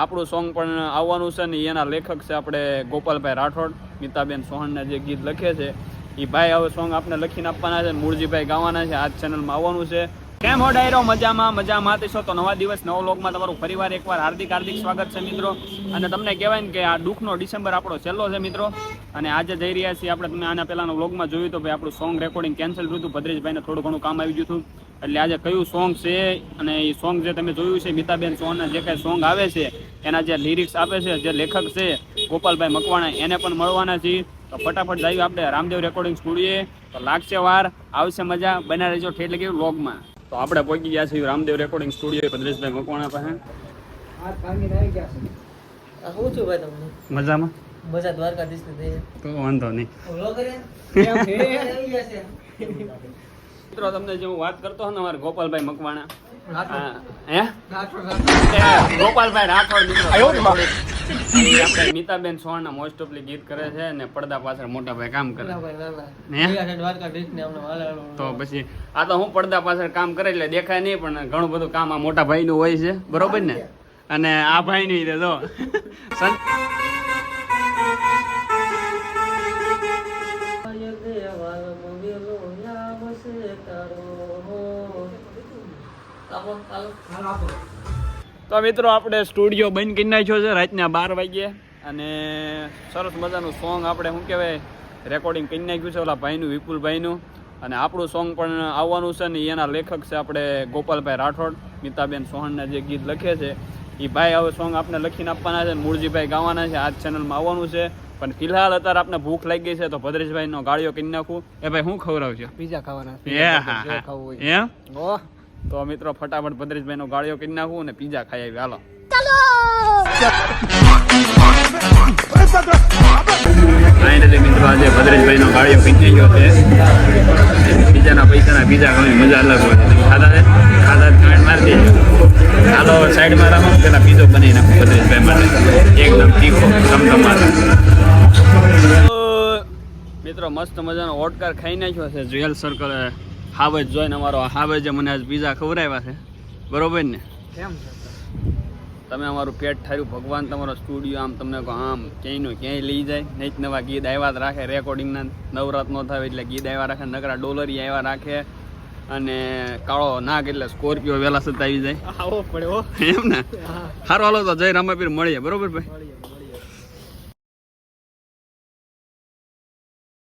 આપણું સોંગ પણ આવવાનું છે ને એના લેખક છે આપણે ગોપાલભાઈ રાઠોડ. મીતાબેન સોહનના જે ગીત લખે છે એ ભાઈ હવે સોંગ આપણે લખીને આપવાના છે. મૂળજીભાઈ ગાવાના છે. આ ચેનલમાં આવવાનું છે. કેમ હો ડાયરો? મજામાં છો તો નવા દિવસ નવો વ્લોગમાં તમારું ફરીવાર એકવાર હાર્દિક સ્વાગત છે મિત્રો. અને તમને કહેવાય ને કે આ દુઃખનો ડિસેમ્બર આપણો છેલ્લો છે મિત્રો. અને આજે જઈ રહ્યા છીએ આપણે. તમે આના પહેલાનો વ્લોગમાં જોયું તો ભાઈ આપણું સોંગ રેકોર્ડિંગ કેન્સલ થયું હતું. ભદ્રેશભાઈને થોડું ઘણું કામ આવી ગયું હતું. એટલે આજે કયું સોંગ છે અને એ સોંગ જે તમે જોયું છે મીતાબેન સોહનના જે કાંઈ સોંગ આવે છે એના જે લિરિક્સ આપે છે જે લેખક છે ગોપાલભાઈ મકવાણા એને પણ મળવાના છીએ. તો ફટાફટ જઈએ આપણે રામદેવ રેકોર્ડિંગ સ્ટુડિયોએ. તો લાગશે વાર, આવશે મજા, બના રહેજો ઠેઠ લગી વ્લોગમાં. તો આપણે પહોંચી ગયા છીએ રામદેવ રેકોર્ડિંગ સ્ટુડિયો ભદ્રેશભાઈ મકવાણા પાસે. મજામાં મજા દ્વારકાધીશ ને તો વાંધો નહીં. મિત્રો તમને જે હું વાત કરતો હતો ને અમારે ગોપાલભાઈ મકવાણા ગોપાલભાઈ રાઠોડ મિત્રો આપણે મીતાબેન સોહનના મોસ્ટ ઓફલી ગીત કરે છે ને પડદા પાછળ મોટા ભાઈ કામ કરે. તો પછી આ તો હું પડદા પાછળ કામ કરે એટલે દેખાય નહીં પણ ઘણું બધું કામ આ મોટા ભાઈ નું હોય છે બરોબર ને. અને આ ભાઈ ની તો તો મિત્રો આપણે સ્ટુડિયો બંધ કરી નાખ્યો છે રાતના 12 વાગ્યે. અને સરસ મજાનું સોંગ આપણે શું કહેવાય રેકોર્ડિંગ કરી નાખ્યું છે ઓલા ભાઈનું, વિપુલભાઈનું. અને આપણું સોંગ પણ આવવાનું છે ને એના લેખક છે આપણે ગોપાલભાઈ રાઠોડ. મીતાબેન સોહનના જે ગીત લખે છે એ ભાઈ હવે સોંગ આપણે લખીને આપવાના છે. મૂળજીભાઈ ગાવાના છે. આ ચેનલમાં આવવાનું છે. પણ ફિલહાલ અત્યારે આપણે ભૂખ લાગી ગઈ છે તો ભદ્રેશભાઈનો ગાળિયો કરી નાખું. એ ભાઈ શું ખવડાવજો? પીઝા ખાવાના. એમ તો મિત્રો ફટાફટ ભદ્રેશભાઈનો ગાળિયો કરી નાખું અને પીઝા ખાઈ આવી. હાલો મિત્રો આજે ભદ્રેશભાઈનો ગાળિયો પી ગયો છે. પીઝાના પૈસાના પીઝા ખાવાની મજા અલગ હોય. ખાધા કમેન્ટ મારી દેજો. હાલો સાઈડમાં રાખો, પેલા પીઝો બનાવી નાખું ભદ્રેશભાઈ માટે એકદમ તીખો ધમધમાતો. મિત્રો મસ્ત મજાનો ઓટકાર ખાઈ નાખ્યો છે. જ્વેલ સર્કલ હાવેજ જોઈને અમારો હાવેજે મને આજ પીઝા ખવડાવ્યા છે બરોબર ને. કેમ છે તમે અમારું પેટ ઠાર્યું ભગવાન. તમારો સ્ટુડિયો આમ તમને આમ ક્યાંયનું ક્યાંય લઈ જાય. નહીં નવા ગીત આવ્યા જ રાખે. રેકોર્ડિંગના નવરાત ન થાય એટલે ગીત આવ્યા રાખે. નકરા ડોલરી આવ્યા રાખે. અને કાળો નાગ એટલે સ્કોર્પિયો વહેલા સતા આવી જાય. આવો પડે એમ ને. સારું હાલો તો જય રામાપીર મળીએ બરોબર ભાઈ.